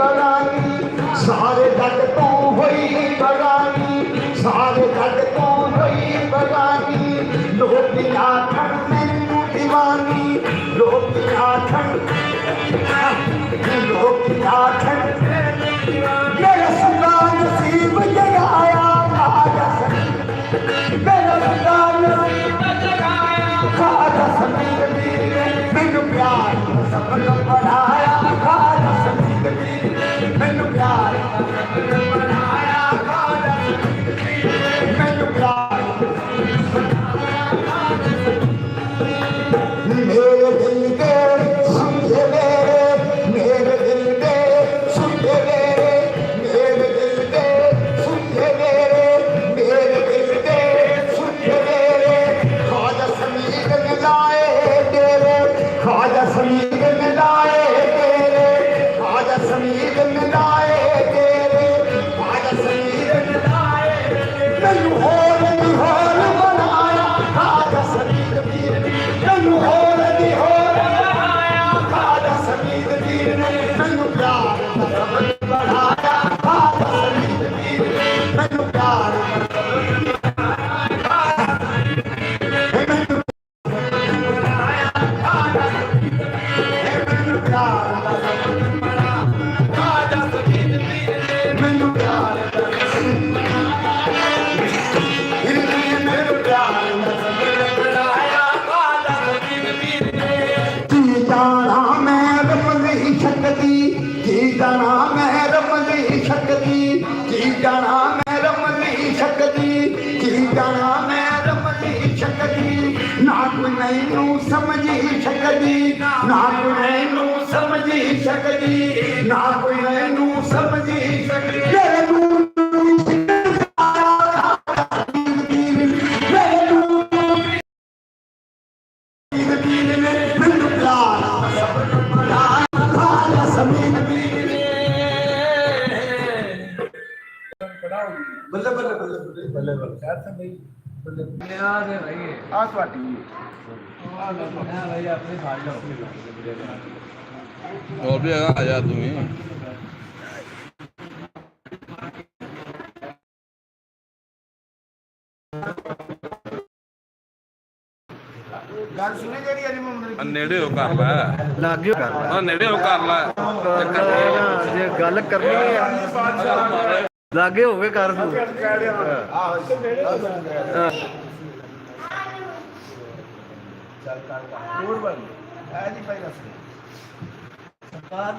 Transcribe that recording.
बगानी सारे जग तो हुई बगानी सारे जग तो हुई बगानी लोग आखण मैनू दीवानी लोग आखण मेरा सदा नसीब जगाया ख्वाजा मेरा सदा नसीब जगाया ख्वाजा समीद पीर मैनू प्यार सबक पढ़ाया ख्वाजा समीद पीर मैनू प्यार सबक पढ़ाया ख्वाजा समीद पीर मैनू प्यार मेरे दिल के समझे मेरे दिल के समझे मेरे दिल के समझे मेरे दिल के समझे ख्वाजा समीद मिलाए तेरे ख्वाजा समीद मिलाए तेरे ख्वाजा समीद मिलाए तेरे ख्वाजा समीद मिलाए मैनू होर बनाया ख्वाजा समीद पीर मैनू होर बनाया ख्वाजा समीद पीर मैनू प्यार दा सबक पढ़ाया ख्वाजा समीद पीर मैनू प्यार दा सबक पढ़ाया मैनू पढ़ाया ख्वाजा समीद मैनू प्यार दा सबक पढ़ाया ख्वाजा समीद पीर मैनू प्यार दा सबक मैनू प्यार दा सबक पढ़ाया ख्वाजा समीद पीर की जाना मैं रब नहीं सकती की जाना मैं रब नहीं सकती की जाना मैं रब नहीं सकती की जाना मैं रब नहीं सकती ना कोई मैनू समझी सकती ना कोई मैनू समझी सकती ना कोई मैनू समझी सकती मेरे नूर मैनू प्यार सबक पढ़ाया ख्वाजा समीद पीर बल्ले बल्ले बल्ले बल्ले बल्ले यार से भाई बल्ले यार है भाई आ स्वाटी हां भाई अपने खा लो और भी आया तुम्हें गल सुने जेडी अली मोहम्मद नेड़े हो कर ला लागे कर हां नेड़े हो कर ला जे गल करनी है लागे होवे कर तू चल कर है जी भाई सरकार